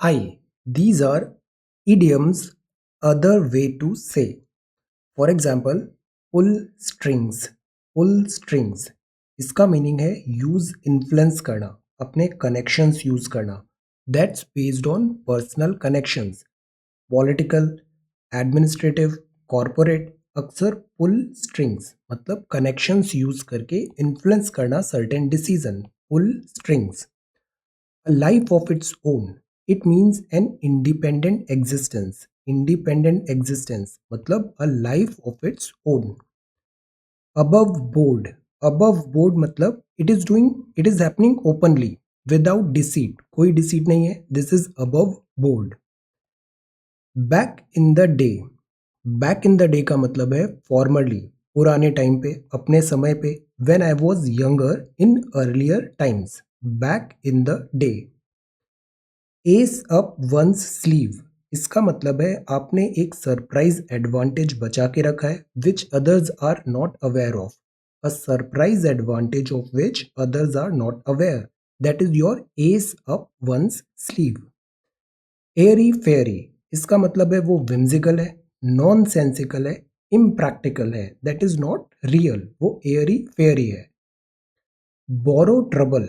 Hi, these are idioms, other way to say. For example, pull strings. Pull strings. इसका meaning है use influence करना, अपने connections use करना. That's based on personal connections. Political, administrative, corporate. अक्सर pull strings मतलब connections use करके influence करना certain decision. Pull strings. A life of its own. It means an independent existence. Independent existence मतलब a life of its own. Above board. Above board मतलब it is happening openly without deceit. कोई deceit नहीं है. This is above board. Back in the day. Back in the day का मतलब है formerly. पुराने time पे, अपने समय पे. When I was younger in earlier times. Back in the day. Aces up one's sleeve. इसका मतलब है आपने एक सरप्राइज एडवांटेज बचा के रखा है which others are not aware of. A surprise advantage of which others are not aware. That is your aces up one's sleeve. Airy fairy. इसका मतलब है वो विम्सिकल है, नॉन सेंसिकल है, इम्प्रैक्टिकल है. That is not real. वो airy fairy है. Borrow trouble.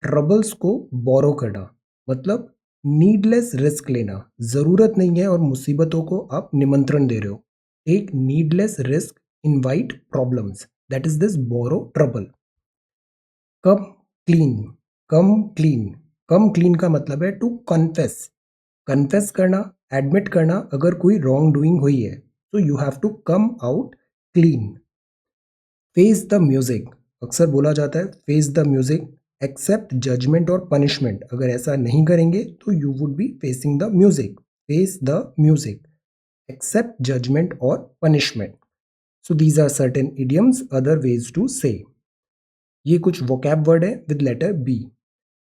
Troubles को बोरो करना मतलब नीडलेस रिस्क लेना. जरूरत नहीं है और मुसीबतों को आप निमंत्रण दे रहे हो. एक needless risk invite problems. That is this borrow trouble. Come clean. Come clean. Come clean का मतलब है टू कन्फेस. कन्फेस करना, एडमिट करना अगर कोई रॉन्ग डूइंग हुई है. तो you have to come out clean. Face the music. अक्सर बोला जाता है face the music. Accept judgement और पनिशमेंट. अगर ऐसा नहीं करेंगे तो you would be facing the music. Face the music. Accept judgement और punishment. So these are certain idioms, other ways to say. ये कुछ वोकैब वर्ड है with letter B.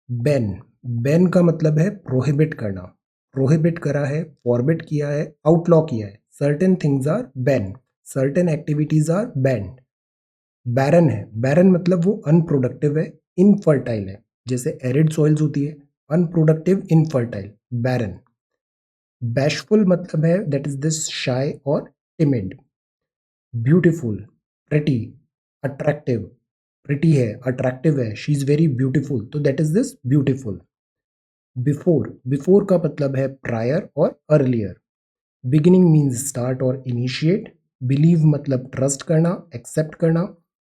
Ban. Ban का मतलब है प्रोहिबिट करना. प्रोहिबिट करा है, फॉरबिट किया है, आउटलॉ किया है. Certain things are ban. Certain activities are banned. Barren है. बैरन मतलब वो अनप्रोडक्टिव है, इनफर्टाइल है. जैसे एरिड सॉइल्स होती है, अनप्रोडक्टिव, इनफर्टाइल. बैरन. बैशफुल मतलब है दैट इज दिस शाय और timid. Beautiful, pretty, attractive. Pretty है, अट्रैक्टिव है, शी इज वेरी ब्यूटीफुल, तो that is this beautiful. Before. Before का मतलब है प्रायर और अर्लियर. बिगिनिंग मीन्स स्टार्ट और इनिशिएट. बिलीव मतलब ट्रस्ट करना, एक्सेप्ट करना.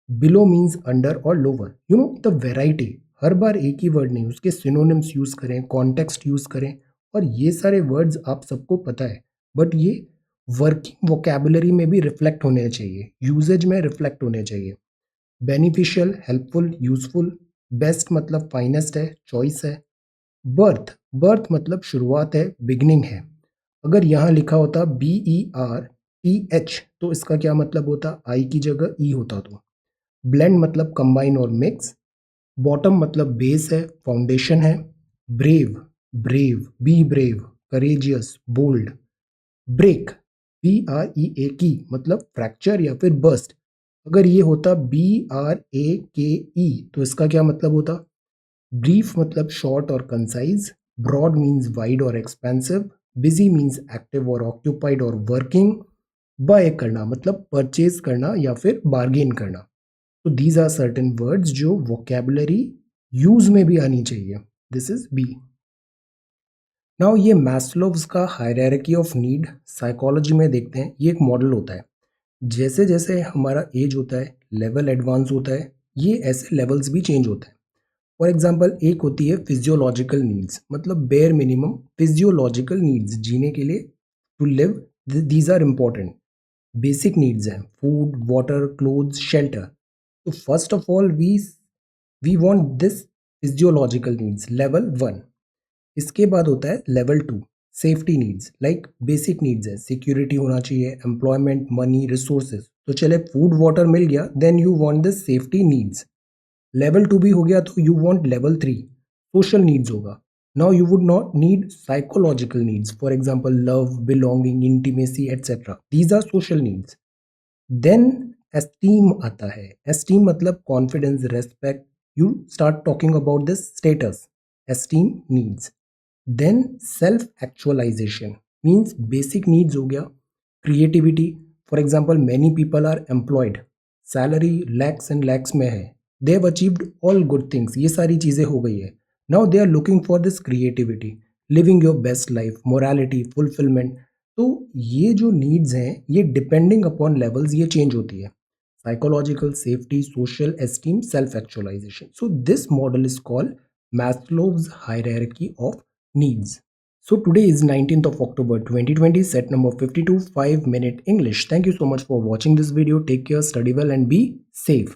बिलो मीन्स अंडर और lower. You know the variety. हर बार एक ही वर्ड नहीं, उसके सिनोनिम्स यूज करें, कॉन्टेक्स्ट यूज करें. और ये सारे वर्ड्स आप सबको पता है, बट ये वर्किंग वोकेबुलरी में भी रिफ्लेक्ट होने चाहिए, यूजेज में रिफ्लेक्ट होने चाहिए. Beneficial, helpful, useful. बेस्ट मतलब फाइनेस्ट है, चॉइस है. बर्थ. बर्थ मतलब शुरुआत है, बिगनिंग है. अगर यहाँ लिखा होता BERTH तो इसका क्या मतलब होता, आई की जगह ई होता. तो ब्लेंड मतलब कंबाइन और मिक्स. बॉटम मतलब बेस है, फाउंडेशन है. Brave. Brave, be brave, courageous, bold. Break. BREAK मतलब फ्रैक्चर या फिर बर्स्ट. अगर ये होता BRAKE तो इसका क्या मतलब होता. ब्रीफ मतलब शॉर्ट और कंसाइज. ब्रॉड मीन्स वाइड और एक्सपेंसिव. बिजी मीन्स एक्टिव और ऑक्यूपाइड और वर्किंग. बाय करना मतलब परचेज करना या फिर बार्गेन करना. तो दीज आर सर्टेन वर्ड्स जो वोकेबुलरी यूज में भी आनी चाहिए. This is B. नाउ ये मैस्लोव्स का हायरार्की ऑफ नीड साइकोलॉजी में देखते हैं. ये एक मॉडल होता है. जैसे जैसे हमारा एज होता है, लेवल एडवांस होता है, ये ऐसे लेवल्स भी चेंज होता है. फॉर एग्जाम्पल एक होती है फिजियोलॉजिकल नीड्स मतलब बेयर मिनिमम फिजियोलॉजिकल नीड्स जीने के लिए, to live. These are important. Basic needs हैं फूड, वाटर, क्लोथ्स, शेल्टर. तो first of all we want this physiological needs level 1. इसके बाद होता है level 2 safety needs. Like basic needs है, सिक्योरिटी होना चाहिए, एम्प्लॉयमेंट, मनी, रिसोर्सेज. तो चले फूड वाटर मिल गया, then you want this safety needs. Level 2 भी हो गया तो you want level 3 social needs होगा. Now you would not need psychological needs, for example love, belonging, intimacy etcetera. These are social needs. Then esteem आता है। Esteem मतलब confidence, respect, you start talking about this status, esteem needs. Then self actualisation means basic needs हो गया। Creativity, for example many people are employed, salary lakhs and lakhs में है, they have achieved all good things, ये सारी चीज़ें हो गई है। Now they are looking for this creativity, living your best life, morality, fulfilment. तो ये जो नीड्स हैं ये डिपेंडिंग अपॉन लेवल्स ये चेंज होती है। Psychological, safety, social, esteem, self actualisation. So this model is called Maslow's hierarchy of needs. So today is 19th of October 2020, set number 52, 5-minute English. Thank you so much for watching this video. Take care, study well and be safe.